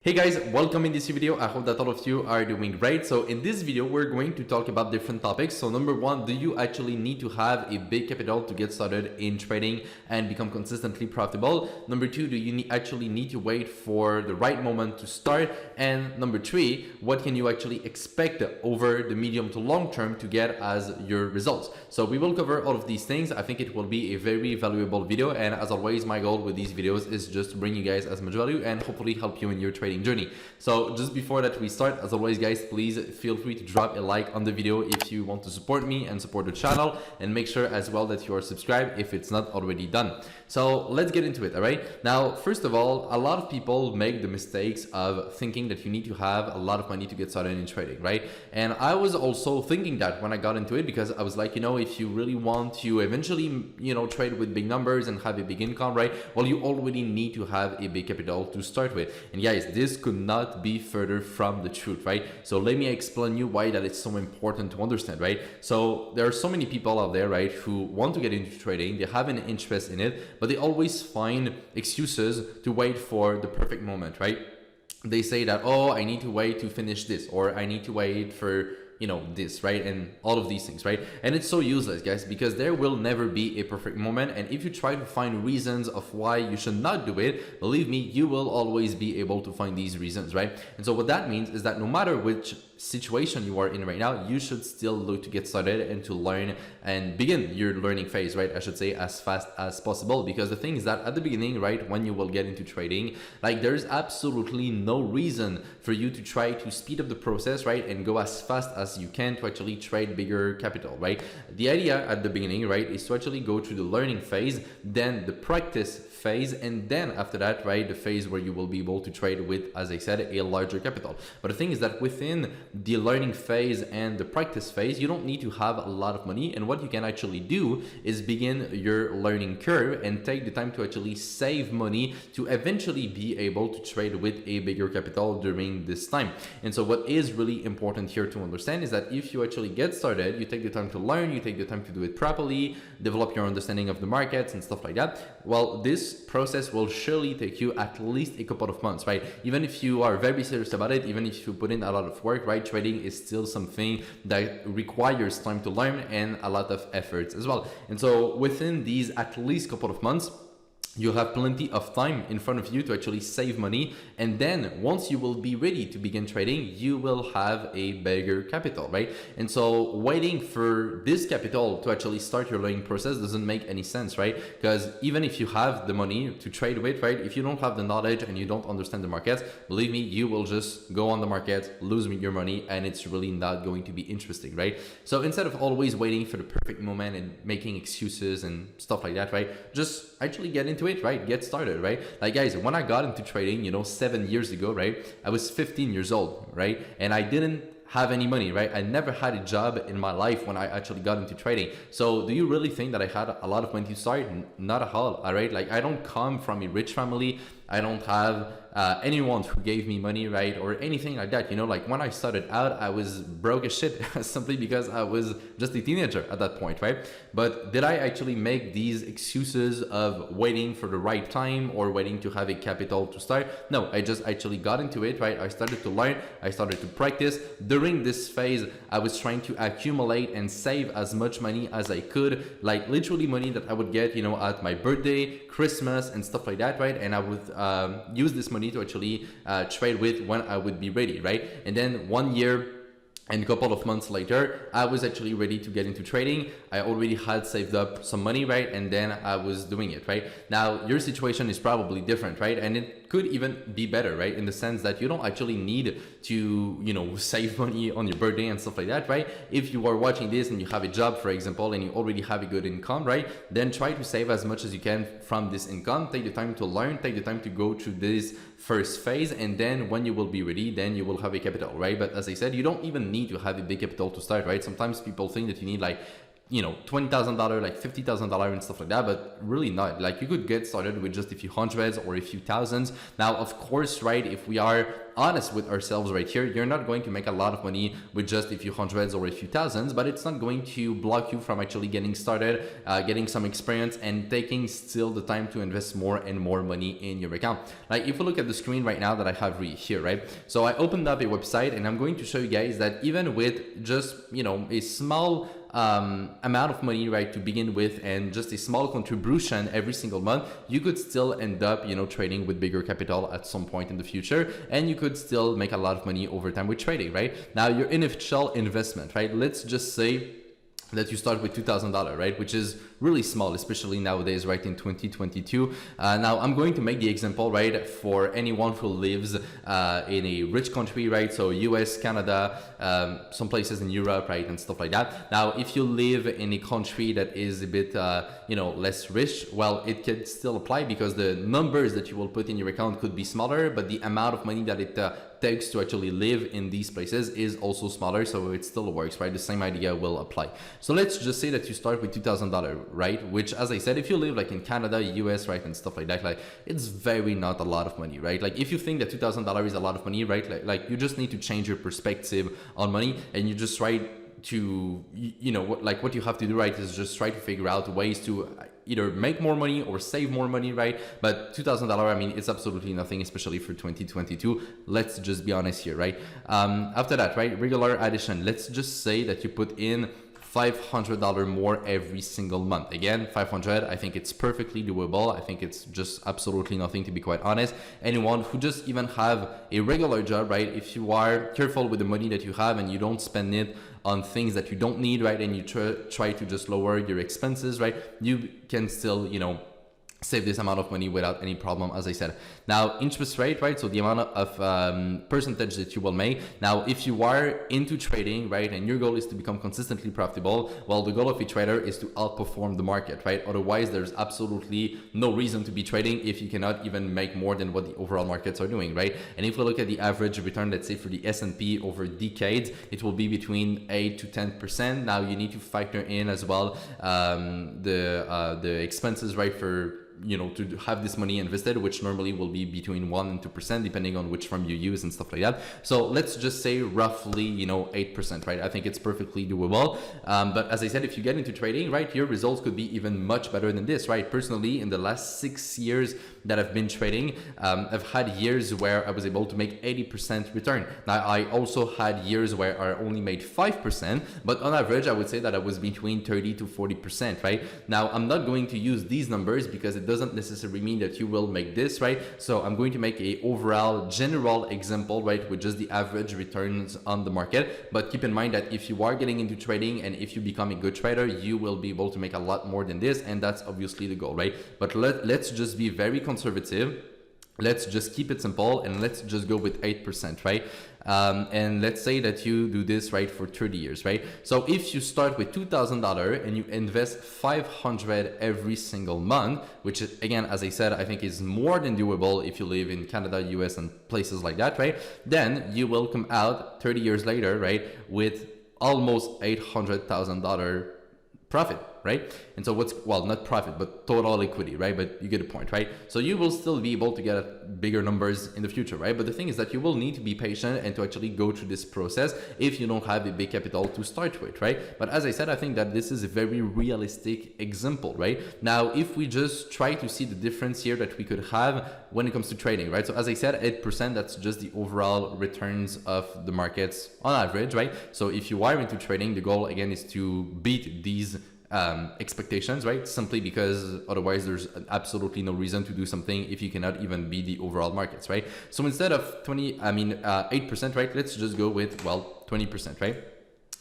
Hey guys, welcome in this video. I hope that all of you are doing great. So in this video, we're going to talk about different topics. So number one, do you actually need to have a big capital to get started in trading and become consistently profitable? Number two, do you actually need to wait for the right moment to start? And number three, what can you actually expect over the medium to long term to get as your results? So we will cover all of these things. I think it will be a very valuable video. And as always, my goal with these videos is just to bring you guys as much value and hopefully help you in your trading journey. So just before that we start, as always guys, please feel free to drop a like on the video if you want to support me and support the channel, and make sure as well that you are subscribed if it's not already done. So let's get into it. All right, now first of all, a lot of people make the mistakes of thinking that you need to have a lot of money to get started in trading, right? And I was also thinking that when I got into it, because I was like, you know, if you really want to eventually, you know, trade with big numbers and have a big income, right, well, you already need to have a big capital to start with. And guys, this could not be further from the truth, right? So let me explain you why that it's so important to understand, right? So there are so many people out there, right, who want to get into trading, they have an interest in it, but they always find excuses to wait for the perfect moment, right? They say that, oh, I need to wait to finish this, or I need to wait for, you know, this, right? And all of these things, right? And it's so useless, guys, because there will never be a perfect moment. And if you try to find reasons of why you should not do it, believe me, you will always be able to find these reasons, right? And so what that means is that no matter which situation you are in right now, you should still look to get started and to learn and begin your learning phase, right? I should say as fast as possible, because the thing is that at the beginning, right, when you will get into trading, like there's absolutely no reason for you to try to speed up the process, right, and go as fast as you can to actually trade bigger capital, right? The idea at the beginning, right, is to actually go through the learning phase, then the practice phase, and then after that, right, the phase where you will be able to trade with, as I said, a larger capital. But the thing is that within the learning phase and the practice phase, you don't need to have a lot of money, and what you can actually do is begin your learning curve and take the time to actually save money to eventually be able to trade with a bigger capital during this time. And so what is really important here to understand is that if you actually get started, you take the time to learn, you take the time to do it properly, develop your understanding of the markets and stuff like that. Well, this process will surely take you at least a couple of months, right? Even if you are very serious about it, even if you put in a lot of work, right, trading is still something that requires time to learn and a lot of efforts as well. And so within these at least couple of months, you have plenty of time in front of you to actually save money. And then once you will be ready to begin trading, you will have a bigger capital, right? And so waiting for this capital to actually start your learning process doesn't make any sense, right? Because even if you have the money to trade with, right, if you don't have the knowledge and you don't understand the markets, believe me, you will just go on the market, lose your money, and it's really not going to be interesting, right? So instead of always waiting for the perfect moment and making excuses and stuff like that, right, just actually get into it, right? Get started, right? Like guys, when I got into trading, you know, 7 years ago, right, I was 15 years old, right? And I didn't have any money, right? I never had a job in my life when I actually got into trading. So do you really think that I had a lot of money to start? Not at all right? Like I don't come from a rich family. I don't have anyone who gave me money, right, or anything like that. You know, like when I started out, I was broke as shit simply because I was just a teenager at that point, right? But did I actually make these excuses of waiting for the right time or waiting to have a capital to start? No, I just actually got into it, right? I started to learn, I started to practice. During this phase, I was trying to accumulate and save as much money as I could, like literally money that I would get, you know, at my birthday, Christmas and stuff like that, right? And I would use this money to actually trade with when I would be ready, right? And then 1 year and a couple of months later, I was actually ready to get into trading. I already had saved up some money, right? And then I was doing it, right? Now, your situation is probably different, right? And it could even be better, right? In the sense that you don't actually need to, you know, save money on your birthday and stuff like that, right? If you are watching this and you have a job, for example, and you already have a good income, right? Then try to save as much as you can from this income. Take the time to learn, take the time to go through this first phase, and then when you will be ready, then you will have a capital, right? But as I said, you don't even need to have a big capital to start, right? Sometimes people think that you need like $20,000, like $50,000 and stuff like that, but really not. Like you could get started with just a few hundreds or a few thousands. Now, of course, right, if we are honest with ourselves right here, you're not going to make a lot of money with just a few hundreds or a few thousands, but it's not going to block you from actually getting started, getting some experience, and taking still the time to invest more and more money in your account. Like if you look at the screen right now that I have here, right? So I opened up a website and I'm going to show you guys that even with just, a small amount of money, right, to begin with, and just a small contribution every single month, you could still end up, trading with bigger capital at some point in the future, and you could still make a lot of money over time with trading, right? Now, your initial investment, right? Let's just say that you start with $2,000, right? Which is really small, especially nowadays, right, in 2022. Now, I'm going to make the example, right, for anyone who lives in a rich country, right? So US, Canada, some places in Europe, right, and stuff like that. Now, if you live in a country that is a bit, less rich, well, it can still apply because the numbers that you will put in your account could be smaller, but the amount of money that it takes to actually live in these places is also smaller, so it still works, right? The same idea will apply. So let's just say that you start with $2,000, right? Which, as I said, if you live like in Canada, US, right, and stuff like that, like it's very not a lot of money, right? Like if you think that $2,000 is a lot of money, right? Like you just need to change your perspective on money, and you just try to, what you have to do, right, is just try to figure out ways to either make more money or save more money, right? But $2,000, I mean, it's absolutely nothing, especially for 2022. Let's just be honest here, right? After that, right, regular addition. Let's just say that you put in $500 more every single month. Again, 500, I think it's perfectly doable. I think it's just absolutely nothing, to be quite honest. Anyone who just even have a regular job, right? If you are careful with the money that you have and you don't spend it on things that you don't need, right? And you try to just lower your expenses, right? You can still, save this amount of money without any problem, as I said. Now, interest rate, right? So the amount of percentage that you will make. Now, if you are into trading, right, and your goal is to become consistently profitable, well, the goal of a trader is to outperform the market, right? Otherwise, there's absolutely no reason to be trading if you cannot even make more than what the overall markets are doing, right? And if we look at the average return, let's say for the S&P over decades, it will be between 8 to 10%. Now, you need to factor in as well the expenses, right, for to have this money invested, which normally will be between 1 and 2%, depending on which firm you use and stuff like that. So let's just say roughly, 8%, right? I think it's perfectly doable. But as I said, if you get into trading, right, your results could be even much better than this, right? Personally, in the last 6 years that I've been trading, I've had years where I was able to make 80% return. Now, I also had years where I only made 5%, but on average, I would say that I was between 30 to 40%, right? Now, I'm not going to use these numbers because it doesn't necessarily mean that you will make this, right? So I'm going to make a overall general example, right, with just the average returns on the market. But keep in mind that if you are getting into trading and if you become a good trader, you will be able to make a lot more than this, and that's obviously the goal, right? But let's just be very conservative. Let's just keep it simple and let's just go with 8%, right? And let's say that you do this, right, for 30 years, right? So if you start with $2,000 and you invest $500 every single month, which is, again, as I said, I think is more than doable if you live in Canada, US, and places like that, right? Then you will come out 30 years later, right, with almost $800,000 profit, right? And so what's, well, not profit, but total equity, right? But you get the point, right? So you will still be able to get bigger numbers in the future, right? But the thing is that you will need to be patient and to actually go through this process if you don't have a big capital to start with, right? But as I said, I think that this is a very realistic example, right? Now, if we just try to see the difference here that we could have when it comes to trading, right? So as I said, 8%, that's just the overall returns of the markets on average, right? So if you are into trading, the goal again is to beat these expectations, right? Simply because otherwise there's absolutely no reason to do something if you cannot even beat the overall markets, right? So instead of 8%, right? Let's just go with, well, 20%, right?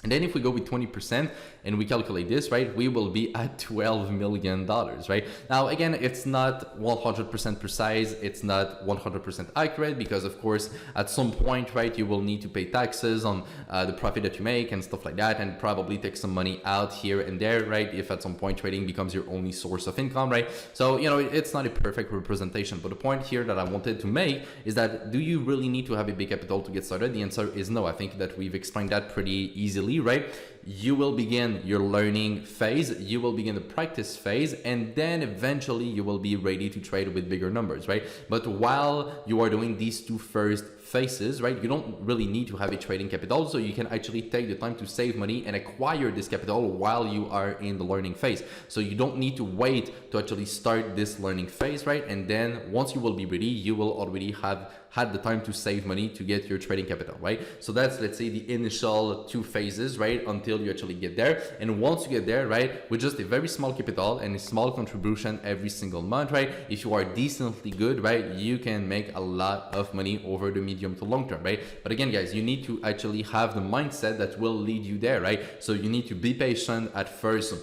And then if we go with 20% and we calculate this, right, we will be at $12 million, right? Now, again, it's not 100% precise. It's not 100% accurate because, of course, at some point, right, you will need to pay taxes on the profit that you make and stuff like that, and probably take some money out here and there, right, if at some point trading becomes your only source of income, right? So, you know, it's not a perfect representation. But the point here that I wanted to make is that do you really need to have a big capital to get started? The answer is no. I think that we've explained that pretty easily easily, right? You will begin your learning phase, you will begin the practice phase, and then eventually you will be ready to trade with bigger numbers, right? But while you are doing these two first phases, right, you don't really need to have a trading capital, so you can actually take the time to save money and acquire this capital while you are in the learning phase. So you don't need to wait to actually start this learning phase, right? And then once you will be ready, you will already have had the time to save money to get your trading capital, right? So that's, let's say, the initial two phases, right, until you actually get there. And once you get there, right, with just a very small capital and a small contribution every single month, right, if you are decently good, right, you can make a lot of money over the medium to long term, right? But again, guys, you need to actually have the mindset that will lead you there, right? So you need to be patient at first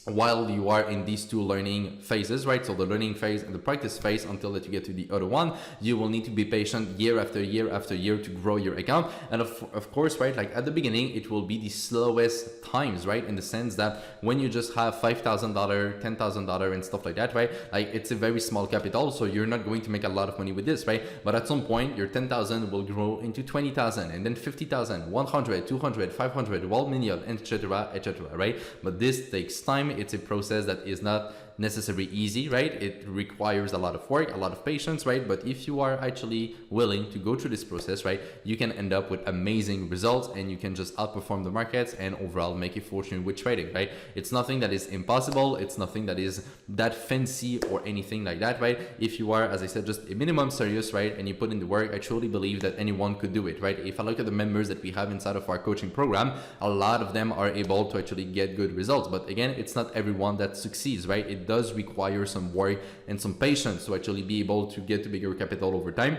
while you are in these two learning phases, right? So the learning phase and the practice phase, until that you get to the other one, you will need to be patient year after year after year to grow your account. And of course, right, like at the beginning, it will be the slowest times, right? In the sense that when you just have $5,000, $10,000 and stuff like that, right? Like it's a very small capital, so you're not going to make a lot of money with this, right? But at some point, your 10,000 will grow into 20,000 and then 50,000, 100, 200, 500, 1 million, etc., right? But this takes time. It's a process that is not necessarily easy, right? It requires a lot of work, a lot of patience, right? But if you are actually willing to go through this process, right, you can end up with amazing results and you can just outperform the markets and overall make a fortune with trading, right? It's nothing that is impossible. It's nothing that is that fancy or anything like that, right? If you are, as I said, just a minimum serious, right, and you put in the work, I truly believe that anyone could do it, right? If I look at the members that we have inside of our coaching program, a lot of them are able to actually get good results. But again, it's not everyone that succeeds, right? It does require some work and some patience to actually be able to get to bigger capital over time.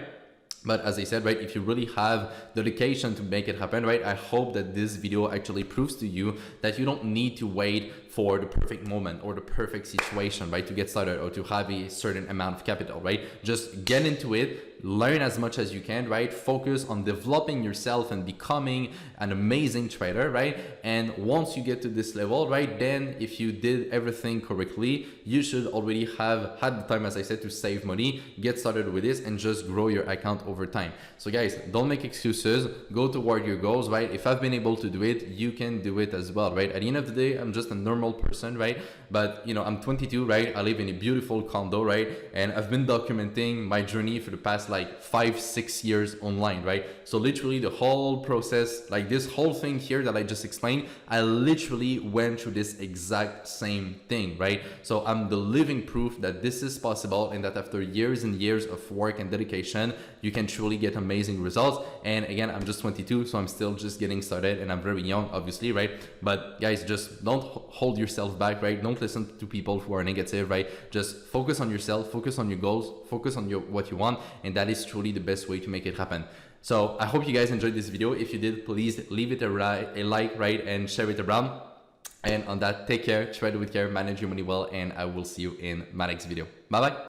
But as I said, right, if you really have dedication to make it happen, right, I hope that this video actually proves to you that you don't need to wait for the perfect moment or the perfect situation, right, to get started or to have a certain amount of capital, right? Just get into it, learn as much as you can, right? Focus on developing yourself and becoming an amazing trader, right? And once you get to this level, right, then if you did everything correctly, you should already have had the time, as I said, to save money, get started with this and just grow your account over time. So guys, don't make excuses, go toward your goals, right? If I've been able to do it, you can do it as well, right? At the end of the day, I'm just a normal person, right? But you know, I'm 22, right? I live in a beautiful condo, right? And I've been documenting my journey for the past like 5-6 years online, right? So literally the whole process, like this whole thing here that I just explained, I literally went through this exact same thing, right? So I'm the living proof that this is possible and that after years and years of work and dedication, you can truly get amazing results. And again, I'm just 22, so I'm still just getting started and I'm very young, obviously, right? But guys, just don't hold yourself back, right? Don't listen to people who are negative, right? Just focus on yourself, focus on your goals, focus on what you want, and that is truly the best way to make it happen. So I hope you guys enjoyed this video. If you did, please leave it a like, right, and share it around. And on that, take care, trade with care, manage your money well, and I will see you in my next video. Bye bye.